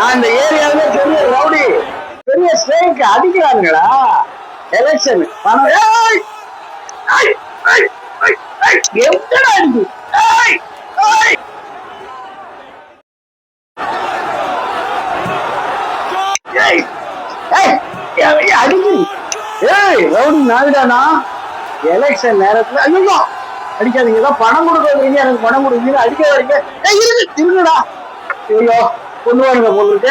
அந்த ஏரியாவில பெரிய ரவுடி பெரிய ஸ்ட்ரைக் அடிக்கிறாங்களா எலெக்ஷன் எத்தனை அடிக்கு அடிக்கு ரவுடி நாவிடானா எலெக்ஷன் நேரத்துல ஐயோ அடிக்காதீங்க ஏதோ பணம் கொடுக்க எனக்கு பணம் கொடுக்குறீங்க அடிக்க வரீங்க இருங்கடா ஐயோ கொண்டு வாருங்க போட்டுருக்க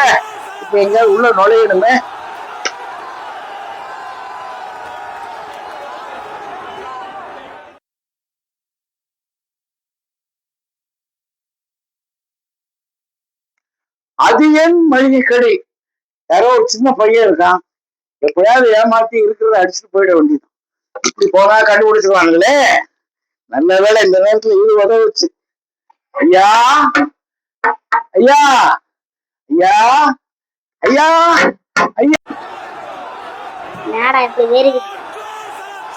இப்ப எங்கேயாவது உள்ள நுழையணுமே அது ஏன் மளிகை கடை யாரோ ஒரு சின்ன பையன் இருக்கான் எப்பயாவது ஏமாத்தி இருக்கிறத அடிச்சுட்டு போயிட வேண்டியது இப்படி போனா கண்டுபிடிச்சிருவானுங்களே நல்ல வேலை இந்த நேரத்துல இது உதவுச்சு ஐயா ஐயா ஐயா ஐயா ஐயா நேரா இப்படி வேறுது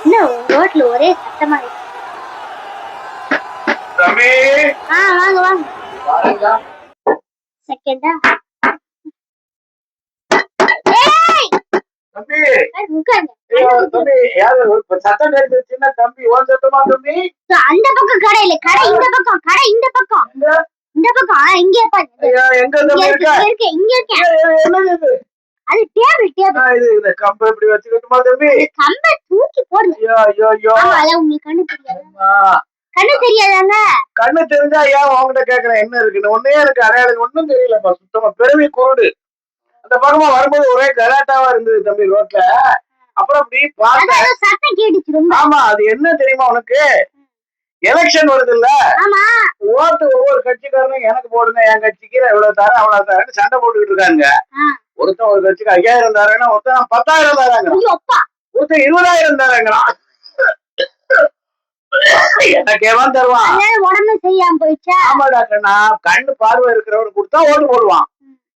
இன்னும் ரோட்ல ஒரே சத்தமா இருக்கு வாங்க வாங்க செகண்டா தம்பி தம்பி யாரு சத்தம் கேட்டுச்சுன்னா தம்பி ஓன் சத்தமா தம்பி அந்த பக்கம் கடை இல்ல கடை இந்த பக்கம் கடை இந்த பக்கம் இந்த பக்கம் இங்க பாரு எங்க தம்பி இருக்கு இங்க இருக்கு என்னது அது டேபிள் இது இந்த கம்பை இப்படி வச்சுக்கிட்டுமா தம்பி கம்பை தூக்கி போடு ஐயோ ஐயோ ஐயோ அத உங்களுக்கு கண்ணு தெரியாதா கண்ணு தெரியாதாங்க கண்ணு தெரிஞ்சா ஏன் உங்ககிட்ட கேக்குறேன் என்ன இருக்குன்னு ஒன்னே எனக்கு அடையாளம் ஒண்ணும் தெரியலப்பா சுத்தமா பெருமை குருடு அந்த பக்கமா வரும்போது ஒரே கலாட்டாவா இருந்தது தம்பி ரோட்ல அப்புறம் அப்படி பார்த்தேன் சத்தம் கேட்டுச்சு ரொம்ப ஆமா அது என்ன தெரியுமா உனக்கு எலெக்ஷன் வருது இல்ல ஓட்டு ஒவ்வொரு கட்சிக்காரனும் எனக்கு போடுங்க என் கட்சிக்கு எவ்வளவு தரேன் அவ்வளவு தரேன்னு சண்டை போட்டுக்கிட்டு இருக்காங்க ஒருத்தன் ஒரு கட்சிக்கு 5000 தரேன்னா ஒருத்தன் 10,000 தராங்க ஒருத்தன் 20,000 தராங்கிறான் எனக்கு எவன் தருவான் உடம்பு செய்யாம போயிடுச்சா ஆமாடா கண்ணா கண்ணு பார்வை இருக்கிறவனு கொடுத்தா ஓட்டு போடுவான்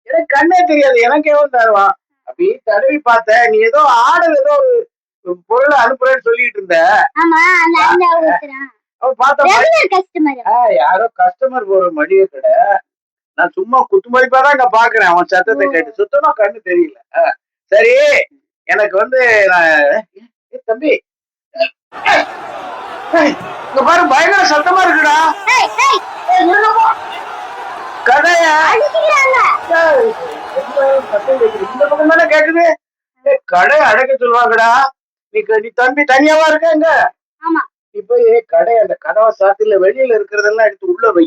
எனக்கு கண்ணே தெரியாது எனக்கு எவன் தருவான் அப்படி தடவி பார்த்த நீ ஏதோ ஆர்டர் ஏதோ ஒரு பொருளை அனுப்புறேன்னு சொல்லிட்டு இருந்த யாரோ கஸ்டமர் போற மளிகை கடை நான் சும்மா குத்து மதிப்பாதான் இங்க பாக்குறேன் அவன் சத்தத்தை கேட்டு சுத்தமா கண்ணு தெரியல சரி எனக்கு வந்து தம்பி இங்க பாரு பயங்கர சத்தமா இருக்குடா கடையா இந்த பக்கம் தானே கேக்குது கடை அடைக்க சொல்லுவாங்கடா நீ தம்பி தனியாவா இருக்க இங்க நீ போய் கடை அந்த கதவை சாத்தில வெளியில இருக்கிறதெல்லாம் எடுத்து உள்ள வை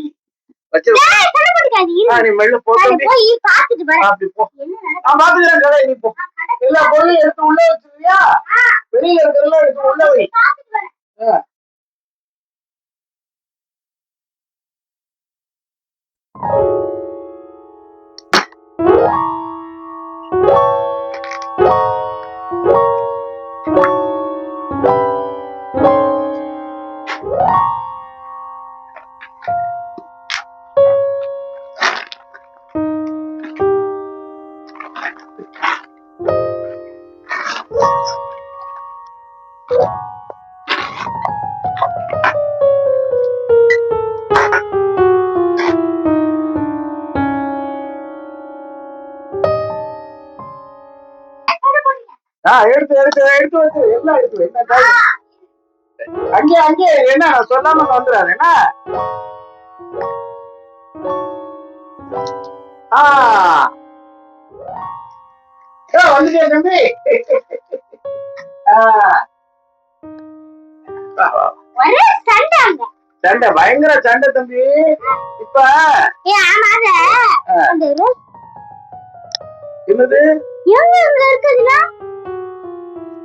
வச்சிருக்கேன் நீ மெல்ல போட்டு அப்படி போ நான் பாத்துக்கிறேன் கடை நீ போ எல்லா பொருளையும் எடுத்து உள்ள வச்சிருக்கியா வெளியில இருக்கிறதெல்லாம் எடுத்து உள்ள வை எடுத்து எடுத்து எடுத்து வச்சு எல்லாம் எடுத்து என்ன அங்கே அங்கே என்ன சொல்லாம வந்துடாது என்ன வந்துட்டேன் தம்பி சண்டை பயங்கர சண்டை தம்பி இப்ப என்னது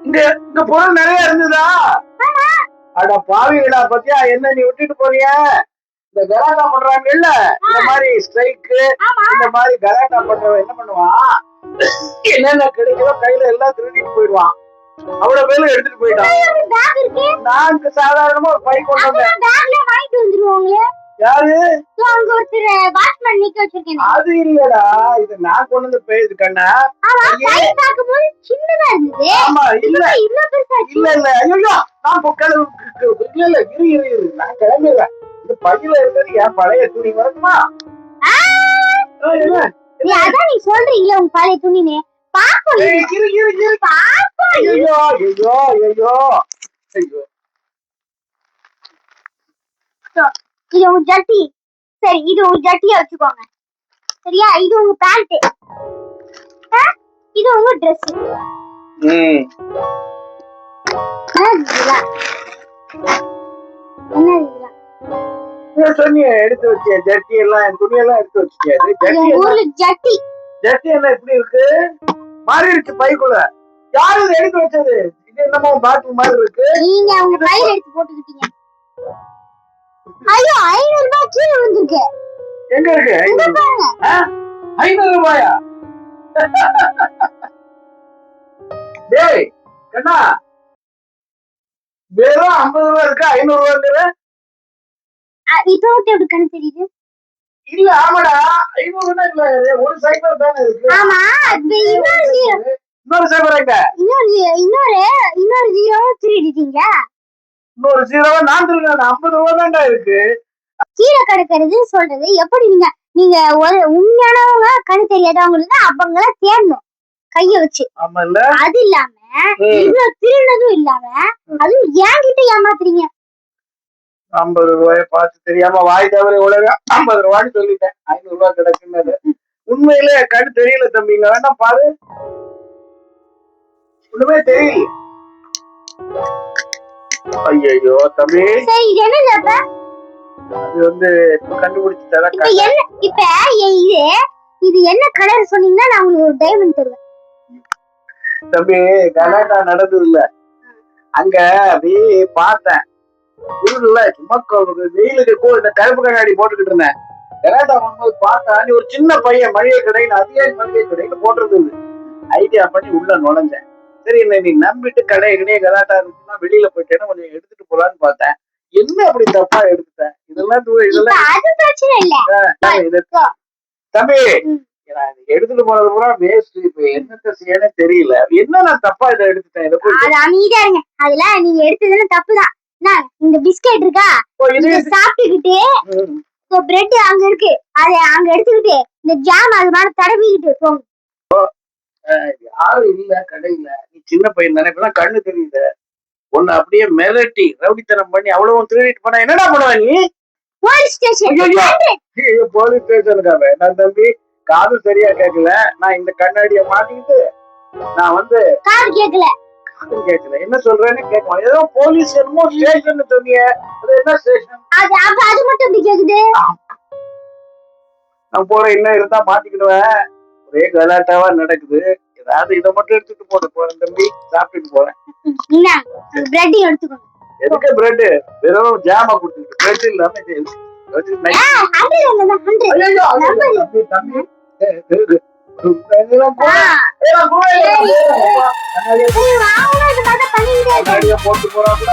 இங்க இங்க பொருள் நிறைய இருந்ததா அட பாவிகளா பத்தியா என்ன நீ விட்டுட்டு போறிய இந்த கலாட்டா பண்றாங்க இல்ல இந்த மாதிரி ஸ்ட்ரைக்கு இந்த மாதிரி கலாட்டா பண்றவன் என்ன பண்ணுவான் என்னென்ன கிடைக்குதோ கையில எல்லாம் திருடிட்டு போயிடுவான் அவ்வளவு பேரும் எடுத்துட்டு போயிட்டான் நான் சாதாரணமா ஒரு பை கொண்டு வந்தேன் யாரு அது இல்லடா இது நான் கொண்டு வந்து பேயுது கண்ணா ஆமா இல்ல இல்ல இல்ல ஐயோ நான் இல்ல இல்ல இரு நான் கிளம்பிடுறேன் இந்த பையில இருக்கிறது என் பழைய துணி வருமா அதான் நீ சொல்றீங்களே உங்க பழைய துணின்னு பாப்போம் பாப்போம். ஐயோ ஐயோ ஐயோ ஐயோ. இது உங்க ஜட்டி. சரி இது உங்க ஜட்டியா வச்சுக்கோங்க. சரியா? இது உங்க பேண்ட். இது உங்க ட்ரெஸ். சொன்னிய எடுத்து வச்சிய ஜட்டி எல்லாம் என் துணியெல்லாம் எடுத்து வச்சிட்டியா? ஜட்டி ஜட்டி எல்லாம் எப்படி இருக்கு? மாறிடுச்சு பைக்குள்ள. யாரு இதை எடுத்து வச்சது? இது என்னமோ பாட்டில் மாதிரி இருக்கு. நீங்க உங்க பையில எடுத்து போட்டுக்கிட்டீங்க. ஐயோ 500 ரூபாய் கீழே விழுந்துருக்கு. எங்க இருக்கு? 500 ரூபாயா? டேய் கண்ணா, வெறும் 50 ரூபாய் இருக்கு, 500 ரூபாய்ங்கிற? இப்போ எப்படி கணக்கு தெரியுது? இல்ல ஆமாடா, 500 ரூபாய் இல்ல, ஒரு சைக்கிள் தானே இருக்கு. ஆமா, இன்னொரு சைக்கிள் எங்க? இன்னொரு ஜீரோ திருடிட்டீங்க. இன்னொரு ஜீரோவா நான் திருடுறேன். 50 ரூபாய் தான்டா இருக்கு. கீழே கிடக்கிறது சொல்றது எப்படி? நீங்க ஒரு உண்மையானவங்க கணக்கு தெரியாதவங்களுக்கு அவங்கள தேடணும் கைய வச்சு. அது இல்லாம இவ்வளவு திருடுனதும் இல்லாம அதுவும் என்கிட்ட ஏமாத்துறீங்க. 50 ரூபாய பார்த்து தெரியாம வாய் தவிர உலக 50 ரூபான்னு சொல்லிட்டேன். 500 ரூபாய் கிடக்குன்னு உண்மையிலே கண்ணு தெரியல தம்பி. இங்க வேணா பாரு, ஒண்ணுமே தெரியல. ஐயோ தம்பி, இது என்ன? அது வந்து கண்டுபிடிச்சு தர. இப்ப இது என்ன கலர் சொன்னீங்கன்னா நான் உங்களுக்கு ஒரு டைமண்ட் தருவேன். தம்பி கலாட்டா நடந்தது இல்ல, அங்க அப்படியே பார்த்தேன். ஊர்ல சும்மா வெயிலுக்கு இந்த கருப்பு கண்ணாடி போட்டுக்கிட்டு இருந்தேன். கலாட்டா பண்ணும்போது பார்த்தா நீ ஒரு சின்ன பையன் மளிகை கடைன்னு அதிக மளிகை கடைன்னு போட்டிருந்தது. ஐடியா பண்ணி உள்ள நுழைஞ்சேன். சரி என்ன நீ நம்பிட்டு கடையே கலாட்டா இருந்துச்சுன்னா வெளியில போயிட்டேன்னா கொஞ்சம் எடுத்துட்டு போலான்னு பார்த்தேன். என்ன அப்படி தப்பா எடுத்துட்டேன்? இதெல்லாம் தம்பி எடுத்துட்டு போனது பூரா வேஸ்ட். இப்ப என்னத்த செய்யனே தெரியல. என்ன நான் தப்பா இதை எடுத்துட்டேன்? அதுல நீங்க எடுத்ததுல தப்புதான். இந்த பிஸ்கெட் இருக்கா, சாப்பிட்டுக்கிட்டு பிரெட் அங்க இருக்கு, அதை அங்க எடுத்துக்கிட்டு இந்த ஜாம் அது மாதிரி தடவிக்கிட்டு போங்க. யாரும் இல்ல கடையில, நீ சின்ன பையன் தானே, இப்பதான் கண்ணு தெரியுது. ஒன்னு அப்படியே மிரட்டி ரவுடித்தனம் பண்ணி அவ்வளவு திருடிட்டு போனா என்னடா பண்ணுவ நீ? Police station. போலீஸ் ஸ்டேஷனுக்கா? வேண்டாம் தம்பி, காது சரியா கேட்கல. நான் இந்த கண்ணாடிய மாட்டிக்கிட்டு நான் வந்து காது கேட்கல என்ன சொல்றேன்னு கேட்கலாம். ஏதோ போலீஸ் என்னமோ ஸ்டேஷன் சொன்னீங்க, அது என்ன ஸ்டேஷன்? அது மட்டும் எப்படி கேக்குது? நான் போறேன், இன்னும் இருந்தா மாட்டிக்கிடுவேன். ஒரே கலாட்டாவா நடக்குது. ஏதாவது இதை மட்டும் எடுத்துட்டு போறேன் தம்பி, சாப்பிட்டுட்டு போறேன். எதுக்கு பிரெட்? வெறும் ஜாமா கொடுத்துருக்கு, பிரெட் இல்லாம போட்டு போறாங்க.